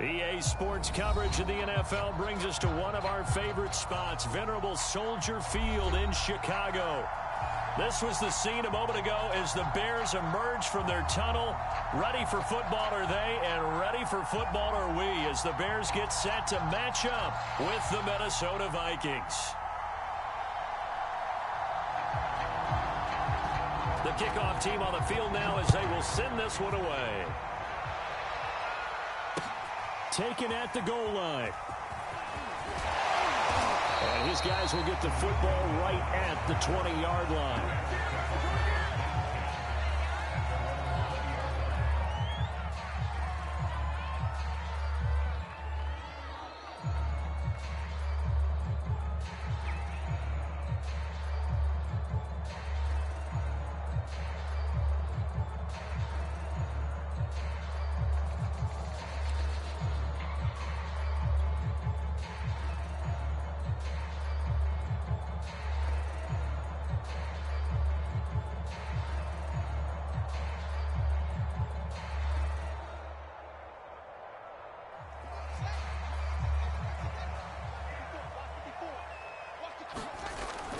EA Sports coverage of the NFL brings us to one of our favorite spots, venerable Soldier Field in Chicago. This was the scene a moment ago as the Bears emerged from their tunnel. Ready for football are they, and ready for football are we, as the Bears get set to match up with the Minnesota Vikings. The kickoff team on the field now as they will send this one away. Taken at the goal line. And his guys will get the football right at the 20-yard line.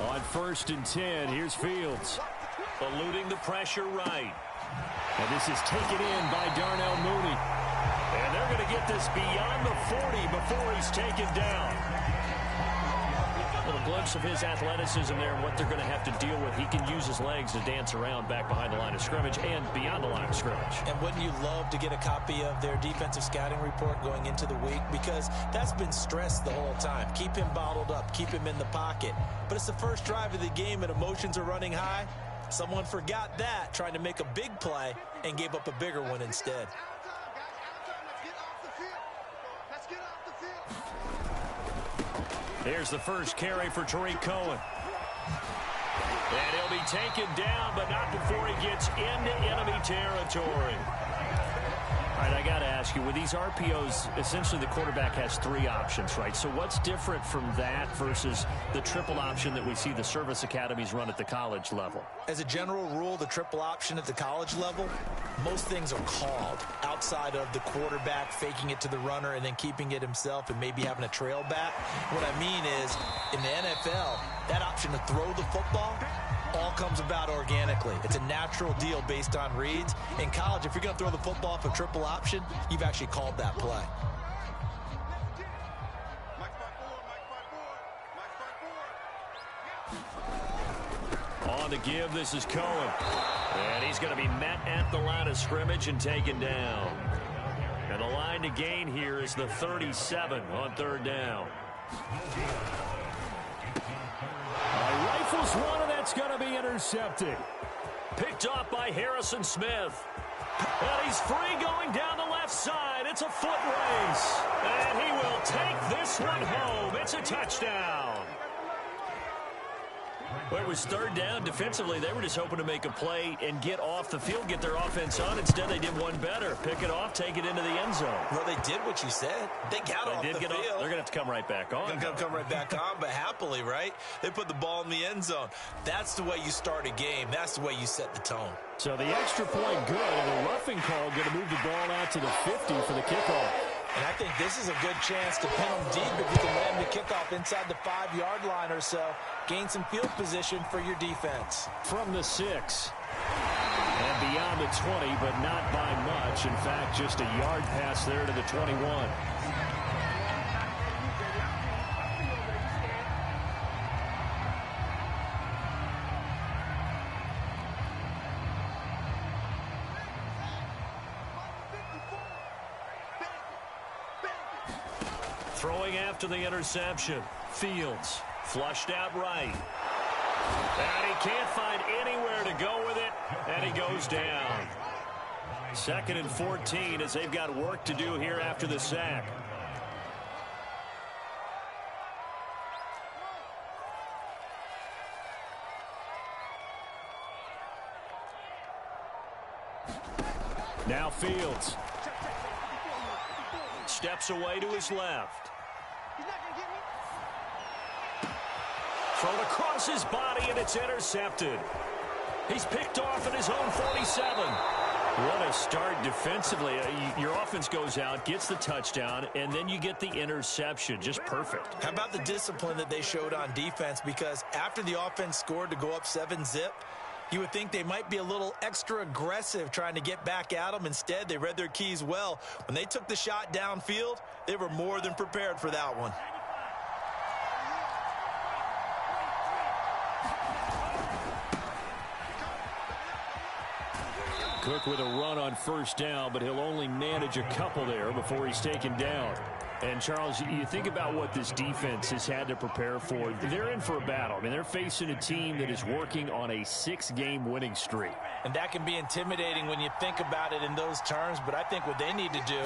On 1st and 10, here's Fields. Eluding the pressure right. And this is taken in by Darnell Mooney. And they're going to get this beyond the 40 before he's taken down. A little glimpse of his athleticism there and what they're going to have to deal with. He can use his legs to dance around back behind the line of scrimmage and beyond the line of scrimmage. And wouldn't you love to get a copy of their defensive scouting report going into the week? Because that's been stressed the whole time. Keep him bottled up. Keep him in the pocket. But it's the first drive of the game and emotions are running high. Someone forgot that, trying to make a big play and gave up a bigger one instead. Here's the first carry for Tariq Cohen. And he'll be taken down, but not before he gets into enemy territory. All right, I got to ask you, with these RPOs, essentially the quarterback has 3 options, right? So what's different from that versus the triple option that we see the service academies run at the college level? As a general rule, the triple option at the college level, most things are called outside of the quarterback faking it to the runner and then keeping it himself and maybe having a trail back. What I mean is, in the NFL, that option to throw the football all comes about organically. It's a natural deal based on reads. In college, if you're going to throw the football off a triple option, you've actually called that play. On the give, this is Cohen. And he's going to be met at the line of scrimmage and taken down. And the line to gain here is the 37 on 3rd down. Rifles one, and that's going to be intercepted. Picked off by Harrison Smith. And he's free going down the left side. It's a foot race. And he will take this one home. It's a touchdown. Well, it was 3rd down. Defensively, they were just hoping to make a play and get off the field, get their offense on. Instead, they did one better. Pick it off, take it into the end zone. Well, they did what you said. They got off the field. They're going to have to come right back on. They're going to come right back on, but happily, right? They put the ball in the end zone. That's the way you start a game. That's the way you set the tone. So the extra point good, and the roughing call going to move the ball out to the 50 for the kickoff. And I think this is a good chance to pin them deep if you can land the kickoff inside the 5-yard line or so. Gain some field position for your defense. From the 6. And beyond the 20, but not by much. In fact, just a yard pass there to the 21. Throwing after the interception. Fields flushed out right. And he can't find anywhere to go with it. And he goes down. 2nd and 14 as they've got work to do here after the sack. Now Fields. Steps away to his left. Thrown across his body, and it's intercepted. He's picked off at his own 47. What a start defensively. Your offense goes out, gets the touchdown, and then you get the interception. Just perfect. How about the discipline that they showed on defense? Because after the offense scored to go up 7-zip, you would think they might be a little extra aggressive trying to get back at them. Instead, they read their keys well. When they took the shot downfield, they were more than prepared for that one. Cook with a run on first down, but he'll only manage a couple there before he's taken down. And, Charles, you think about what this defense has had to prepare for. They're in for a battle. I mean, they're facing a team that is working on a 6-game winning streak. And that can be intimidating when you think about it in those terms, but I think what they need to do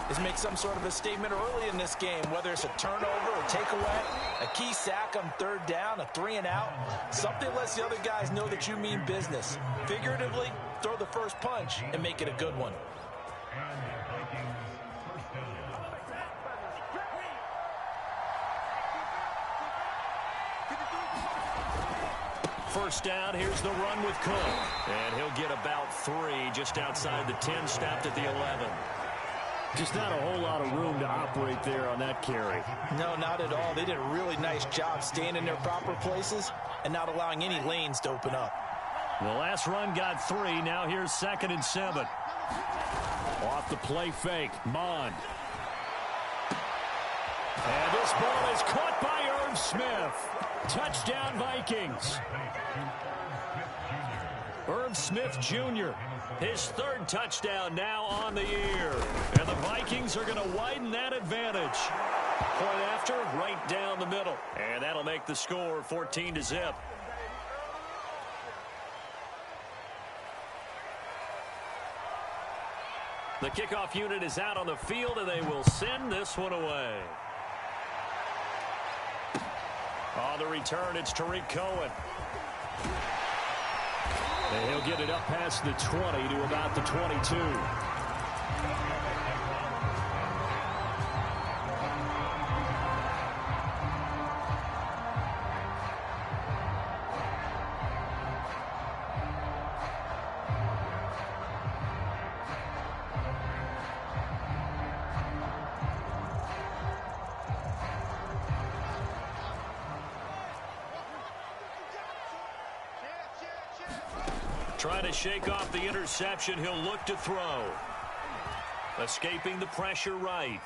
is make some sort of a statement early in this game, whether it's a turnover, a takeaway, a key sack on third down, a 3-and-out. Something lets the other guys know that you mean business. Figuratively, throw the first punch and make it a good one. First down, here's the run with Cook. And he'll get about 3 just outside the 10, stopped at the 11. Just not a whole lot of room to operate there on that carry. No, not at all. They did a really nice job staying in their proper places and not allowing any lanes to open up. The last run got 3. Now here's 2nd and 7. Off the play fake, Mond. And this ball is caught by Irv Smith. Touchdown, Vikings. Irv Smith Jr., his 3rd touchdown now on the year. And the Vikings are going to widen that advantage. Point after, right down the middle. And that'll make the score 14-0. The kickoff unit is out on the field, and they will send this one away. On the return, it's Tariq Cohen. And he'll get it up past the 20 to about the 22. Trying to shake off the interception. He'll look to throw. Escaping the pressure right.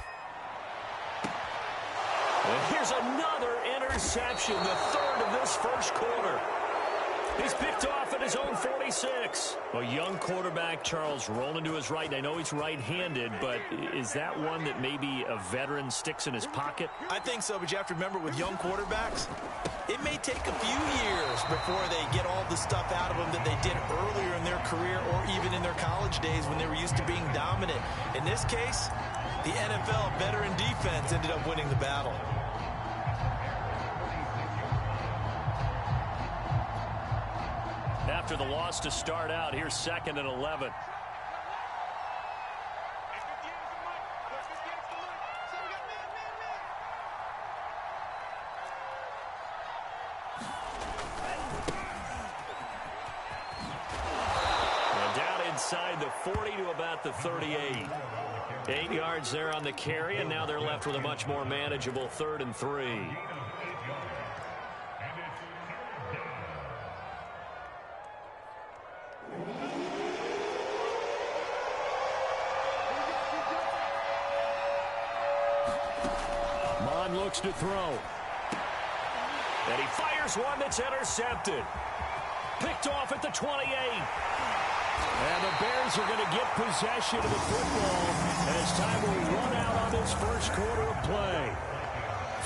And here's another interception, the 3rd of this first quarter. He's picked off at his own 46. A young quarterback, Charles, rolling to his right. I know he's right-handed, but is that one that maybe a veteran sticks in his pocket? I think so, but you have to remember with young quarterbacks, it may take a few years before they get all the stuff out of them that they did earlier in their career or even in their college days when they were used to being dominant. In this case, the NFL veteran defense ended up winning the battle. After the loss to start out, here's 2nd and 11. And down inside the 40 to about the 38. 8 yards there on the carry, and now they're left with a much more manageable 3rd and 3. Looks to throw. And he fires one that's intercepted. Picked off at the 28. And the Bears are going to get possession of the football as time will run out on this first quarter of play.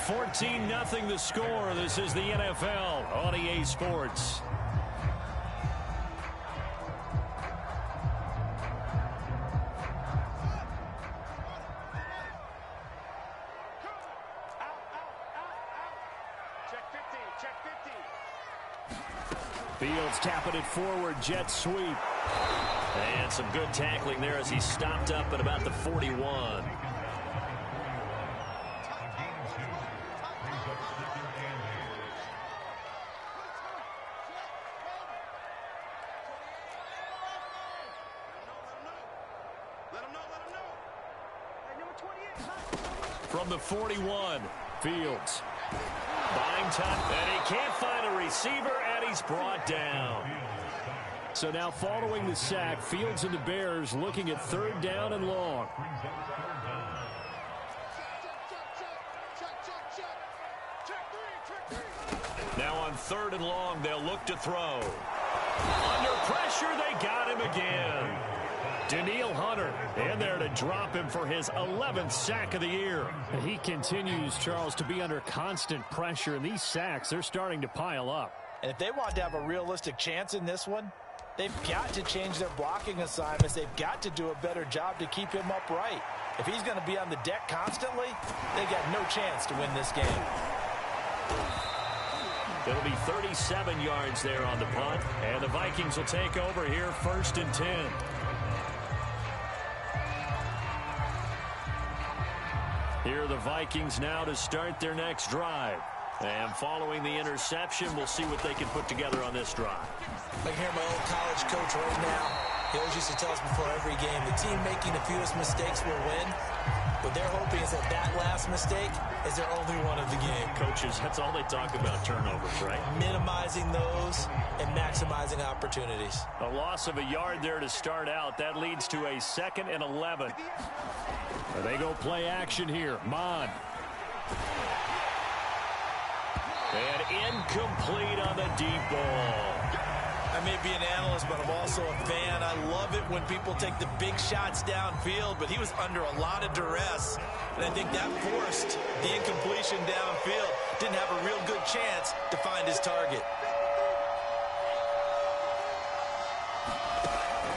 14-0 the score. This is the NFL on EA Sports. Fields tapping it forward, jet sweep. And some good tackling there as he stopped up at about the 41. From the 41, Fields. Buying time, and he can't find a receiver, and he's brought down. So now following the sack, Fields and the Bears looking at third down and long. Now on third and long, they'll look to throw. Under pressure, they got him again. Danielle Hunter in there to drop him for his 11th sack of the year. And he continues, Charles, to be under constant pressure, and these sacks, they're starting to pile up. And if they want to have a realistic chance in this one, they've got to change their blocking assignments. They've got to do a better job to keep him upright. If he's going to be on the deck constantly, they got no chance to win this game. It'll be 37 yards there on the punt, and the Vikings will take over here 1st and 10. Here are the Vikings now to start their next drive. And following the interception, we'll see what they can put together on this drive. I can hear my old college coach right now. He always used to tell us before every game, the team making the fewest mistakes will win. What they're hoping is that last mistake is their only one of the game. Coaches, that's all they talk about, turnovers, right? Minimizing those and maximizing opportunities. A loss of a yard there to start out. That leads to a 2nd and 11. They go play action here. Mond. And incomplete on the deep ball. I may be an analyst, but I'm also a fan. I love it when people take the big shots downfield, but he was under a lot of duress, and I think that forced the incompletion downfield. Didn't have a real good chance to find his target.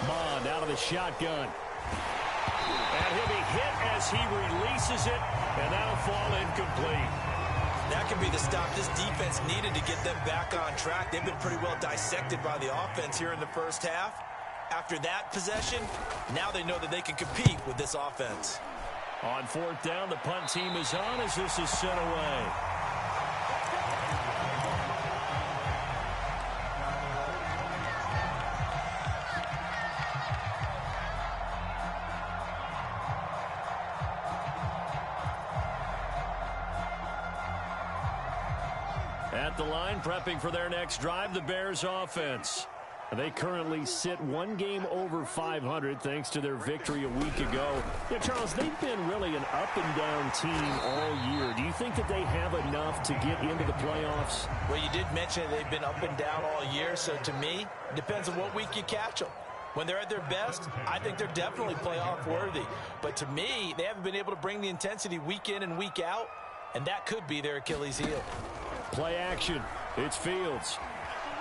Mond out of the shotgun. And he'll be hit as he releases it, and that'll fall incomplete. That could be the stop this defense needed to get them back on track. They've been pretty well dissected by the offense here in the first half. After that possession, now they know that they can compete with this offense. On 4th down, the punt team is on as this is sent away. At the line, prepping for their next drive, the Bears offense. They currently sit one game over 500 thanks to their victory a week ago. Yeah, Charles, they've been really an up-and-down team all year. Do you think that they have enough to get into the playoffs? Well, you did mention they've been up and down all year, so to me, it depends on what week you catch them. When they're at their best, I think they're definitely playoff worthy. But to me, they haven't been able to bring the intensity week in and week out, and that could be their Achilles heel. Play action. It's Fields.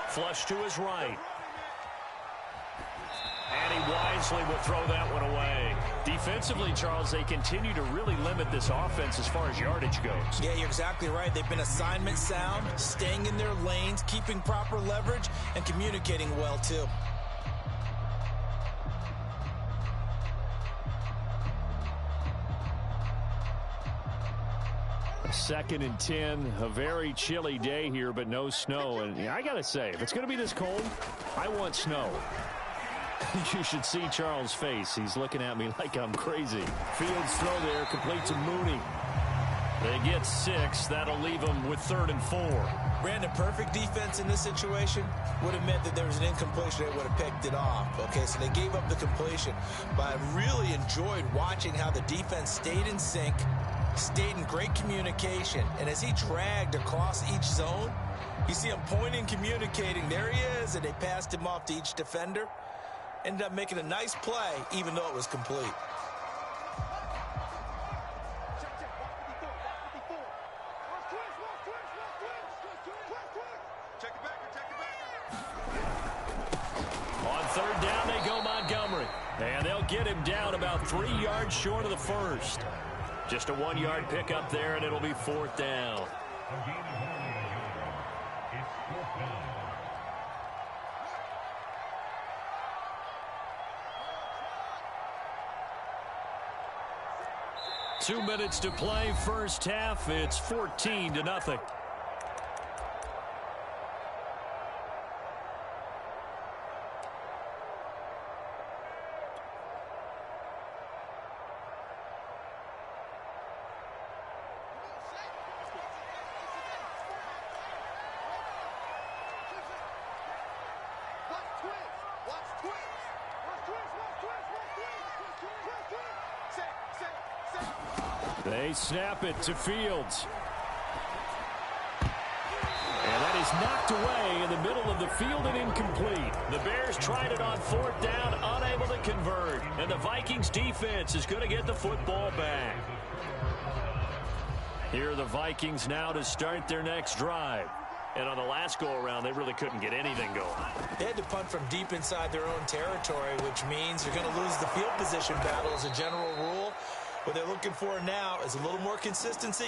Flush to his right. And he wisely will throw that one away. Defensively, Charles, they continue to really limit this offense as far as yardage goes. Yeah, you're exactly right. They've been assignment sound, staying in their lanes, keeping proper leverage, and communicating well, too. Second and 10, a very chilly day here, but no snow. And I got to say, if it's going to be this cold, I want snow. You should see Charles' face. He's looking at me like I'm crazy. Fields throw there, complete to Mooney. They get 6. That'll leave them with 3rd and 4. Brandon, perfect defense in this situation would have meant that there was an incompletion that would have picked it off. Okay, so they gave up the completion. But I really enjoyed watching how the defense stayed in sync, stayed in great communication, and as he dragged across each zone, you see him pointing, communicating. There he is, and they passed him off to each defender. Ended up making a nice play, even though it was complete. On 3rd down, they go Montgomery. And they'll get him down about 3 yards short of the first. Just a 1-yard pickup there, and it'll be 4th down. Two minutes to play, first half. It's 14-0. They snap it to Fields. And that is knocked away in the middle of the field and incomplete. The Bears tried it on 4th down, unable to convert. And the Vikings defense is going to get the football back. Here are the Vikings now to start their next drive. And on the last go-around, they really couldn't get anything going. They had to punt from deep inside their own territory, which means you're going to lose the field position battle as a general rule. What they're looking for now is a little more consistency,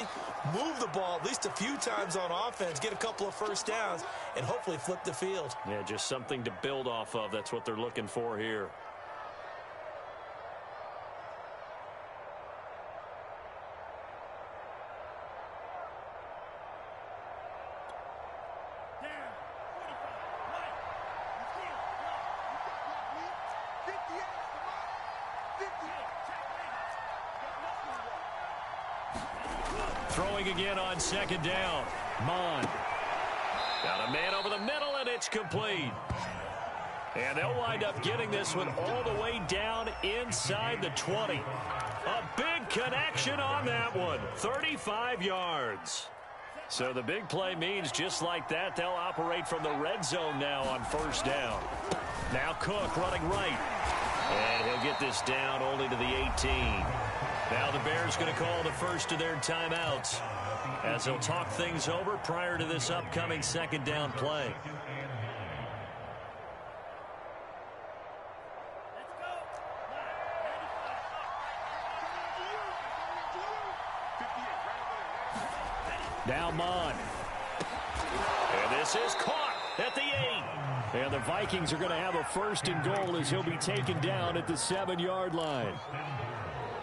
move the ball at least a few times on offense, get a couple of first downs, and hopefully flip the field. Yeah, just something to build off of. That's what they're looking for here. Throwing again on 2nd down. Mond. Got a man over the middle, and it's complete. And they'll wind up getting this one all the way down inside the 20. A big connection on that one. 35 yards. So the big play means just like that, they'll operate from the red zone now on 1st down. Now Cook running right. And he'll get this down only to the 18. Now the Bears going to call the first of their timeouts as they'll talk things over prior to this upcoming 2nd down play. Now Mond. And this is caught at the 8. And the Vikings are going to have a 1st and goal as he'll be taken down at the 7-yard line.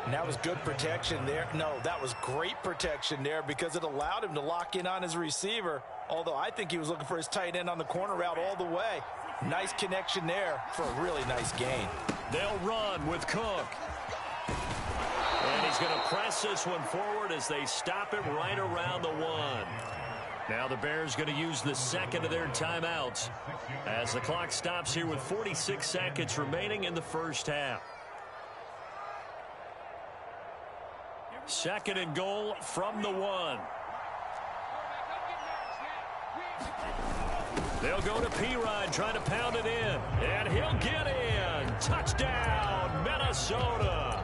And that was good protection there. No, that was great protection there because it allowed him to lock in on his receiver, although I think he was looking for his tight end on the corner route all the way. Nice connection there for a really nice gain. They'll run with Cook. And he's going to press this one forward as they stop it right around the 1. Now the Bears going to use the 2nd of their timeouts as the clock stops here with 46 seconds remaining in the 1st half. 2nd and goal from the 1. They'll go to Perine trying to pound it in. And he'll get in. Touchdown, Minnesota.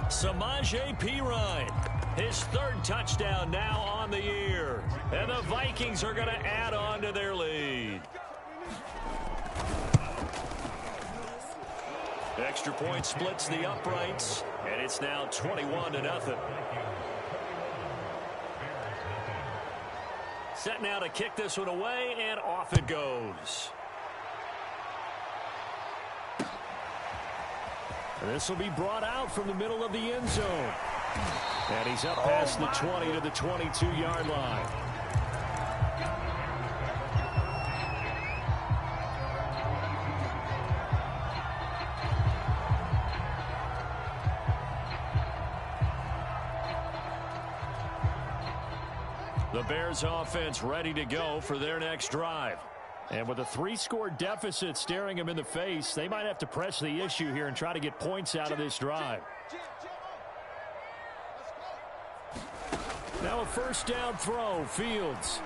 Samaje Perine. His 3rd touchdown now on the year. And the Vikings are going to add on to their lead. Extra point splits the uprights, and it's now 21-0. Set now to kick this one away, and off it goes. And this will be brought out from the middle of the end zone. And he's up past the 20 to the 22-yard line. The Bears offense ready to go for their next drive. And with a 3-score deficit staring them in the face, they might have to press the issue here and try to get points out of this drive. Now a 1st down throw. Fields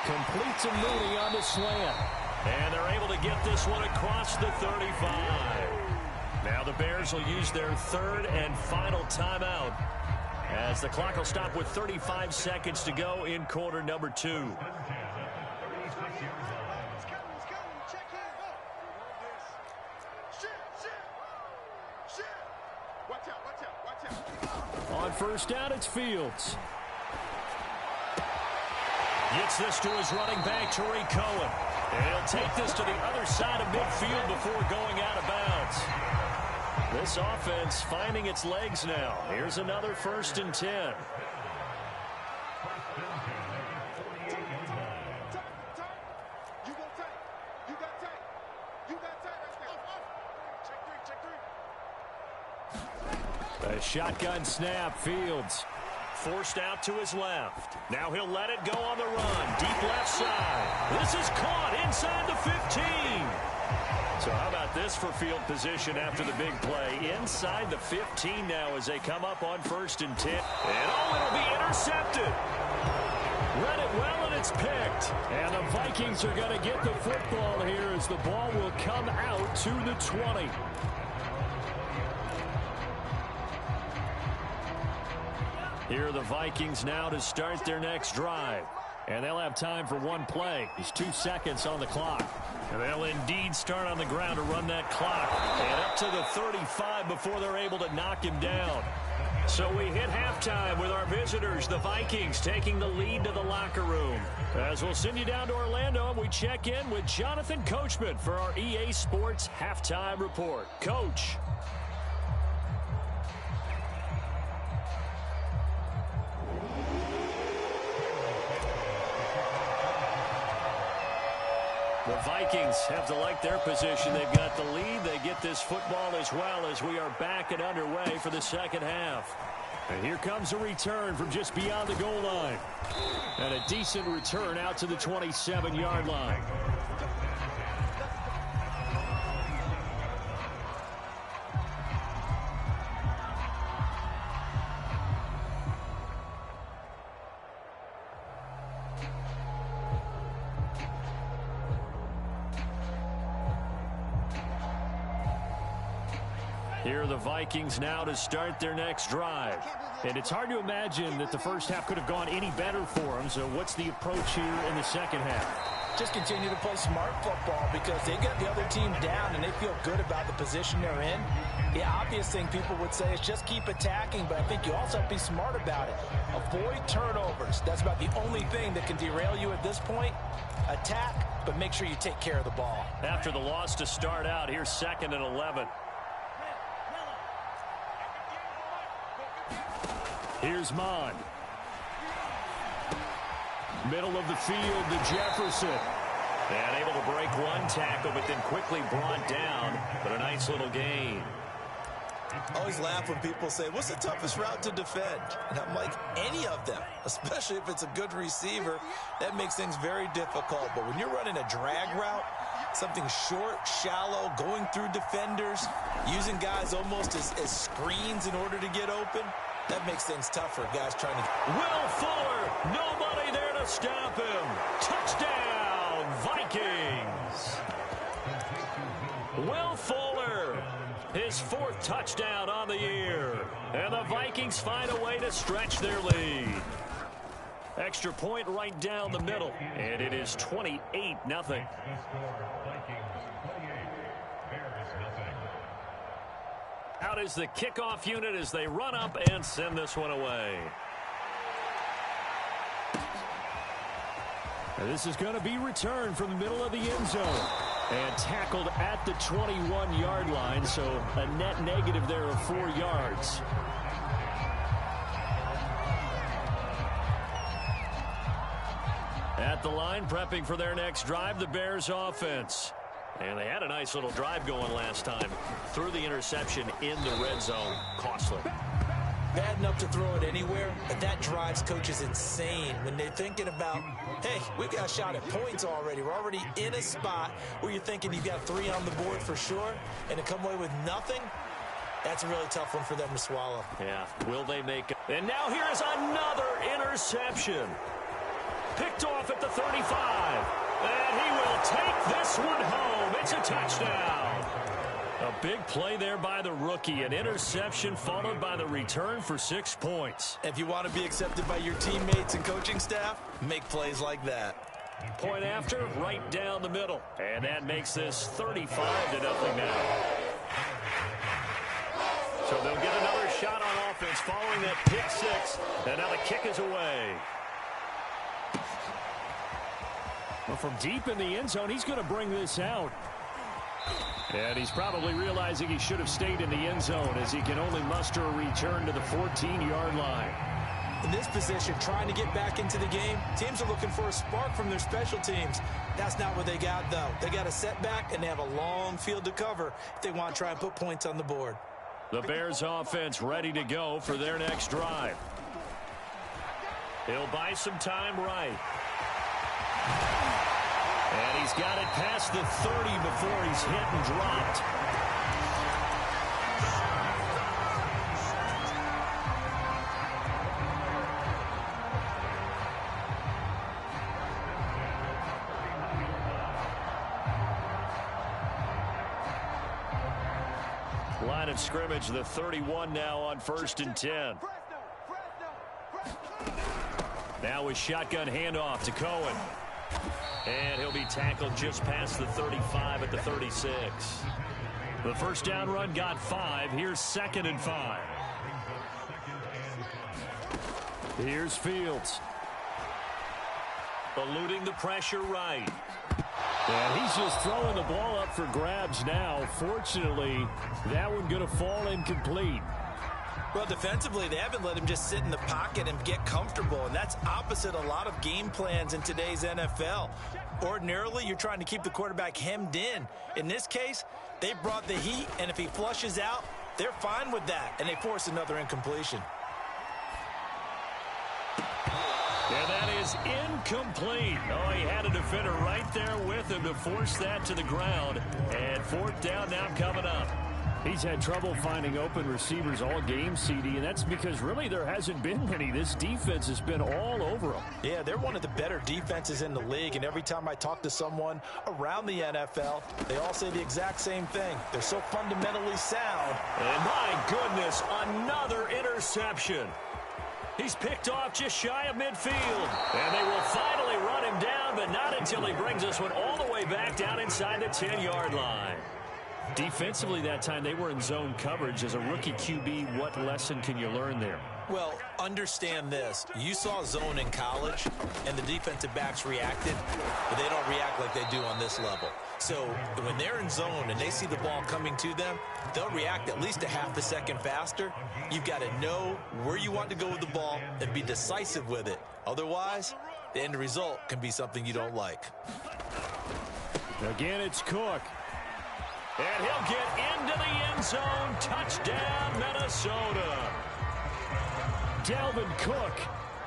completes a Mooney on the slant. And they're able to get this one across the 35. Now the Bears will use their 3rd and final timeout, as the clock will stop with 35 seconds to go in quarter number 2. On 1st down, it's Fields. Gets this to his running back, Tariq Cohen. And he'll take this to the other side of midfield before going out of bounds. This offense finding its legs now. Here's another 1st and 10. A shotgun snap. Fields forced out to his left. Now he'll let it go on the run. Deep left side. This is caught inside the 15. So how about got this for field position after the big play. Inside the 15 now as they come up on 1st and 10. And it'll be intercepted. Read it well, and it's picked. And the Vikings are going to get the football here as the ball will come out to the 20. Here are the Vikings now to start their next drive. And they'll have time for one play. There's 2 seconds on the clock. And they'll indeed start on the ground to run that clock. And up to the 35 before they're able to knock him down. So we hit halftime with our visitors, the Vikings, taking the lead to the locker room. As we'll send you down to Orlando, we check in with Jonathan Coachman for our EA Sports Halftime Report. Coach. The Vikings have to like their position. They've got the lead. They get this football as well as we are back and underway for the second half. And here comes a return from just beyond the goal line. And a decent return out to the 27-yard line. Here are the Vikings now to start their next drive. And it's hard to imagine that the first half could have gone any better for them. So what's the approach here in the second half? Just continue to play smart football because they got the other team down and they feel good about the position they're in. The obvious thing people would say is just keep attacking, but I think you also have to be smart about it. Avoid turnovers. That's about the only thing that can derail you at this point. Attack, but make sure you take care of the ball. After the loss to start out, here's 2nd and 11. Here's Mond. Middle of the field to Jefferson. And able to break one tackle, but then quickly brought down. But a nice little gain. I always laugh when people say, what's the toughest route to defend? And I'm like, any of them, especially if it's a good receiver, that makes things very difficult. But when you're running a drag route, something short, shallow, going through defenders, using guys almost as screens in order to get open, that makes things tougher, guys trying to... Will Fuller, nobody there to stop him. Touchdown, Vikings. Will Fuller, his 4th touchdown on the year. And the Vikings find a way to stretch their lead. Extra point right down the middle. And it is 28-0. Out is the kickoff unit as they run up and send this one away. And this is going to be returned from the middle of the end zone. And tackled at the 21-yard line, so a net negative there of 4 yards. At the line, prepping for their next drive, the Bears offense. And they had a nice little drive going last time. Threw the interception in the red zone. Costly. Bad enough to throw it anywhere, but that drives coaches insane when they're thinking about, hey, we've got a shot at points already. We're already in a spot where you're thinking you've got 3 on the board for sure, and to come away with nothing, that's a really tough one for them to swallow. Yeah, will they make it? And now here is another interception. Picked off at the 35. And he will take this one home. It's a touchdown. A big play there by the rookie. An interception followed by the return for 6 points. If you want to be accepted by your teammates and coaching staff, make plays like that. Point after, right down the middle. And that makes this 35-0 now. So they'll get another shot on offense following that pick 6. And now the kick is away. Well, from deep in the end zone, he's going to bring this out. And he's probably realizing he should have stayed in the end zone as he can only muster a return to the 14-yard line. In this position, trying to get back into the game, teams are looking for a spark from their special teams. That's not what they got, though. They got a setback, and they have a long field to cover if they want to try and put points on the board. The Bears offense ready to go for their next drive. He'll buy some time right. And he's got it past the 30 before he's hit and dropped. Line of scrimmage, the 31 now on 1st and 10. Now a shotgun handoff to Cohen. And he'll be tackled just past the 35 at the 36. The first down run got 5. Here's 2nd and 5. Here's Fields. Eluding the pressure right. And he's just throwing the ball up for grabs now. Fortunately, that one going to fall incomplete. Well, defensively, they haven't let him just sit in the pocket and get comfortable, and that's opposite a lot of game plans in today's NFL. Ordinarily, you're trying to keep the quarterback hemmed in. In this case, they brought the heat, and if he flushes out, they're fine with that, and they force another incompletion. And that is incomplete. Oh, he had a defender right there with him to force that to the ground. And 4th down now coming up. He's had trouble finding open receivers all game, CD, and that's because really there hasn't been many. This defense has been all over them. Yeah, they're one of the better defenses in the league, and every time I talk to someone around the NFL, they all say the exact same thing. They're so fundamentally sound. And my goodness, another interception. He's picked off just shy of midfield. And they will finally run him down, but not until he brings us one all the way back down inside the 10-yard line. Defensively that time, they were in zone coverage. As a rookie QB, what lesson can you learn there? Well, understand this. You saw zone in college, and the defensive backs reacted, but they don't react like they do on this level. So when they're in zone and they see the ball coming to them, they'll react at least a half a second faster. You've got to know where you want to go with the ball and be decisive with it. Otherwise, the end result can be something you don't like. Again, it's Cook. And he'll get into the end zone. Touchdown, Minnesota. Dalvin Cook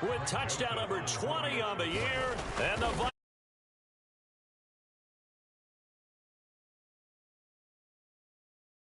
with touchdown number 20 on the year. And the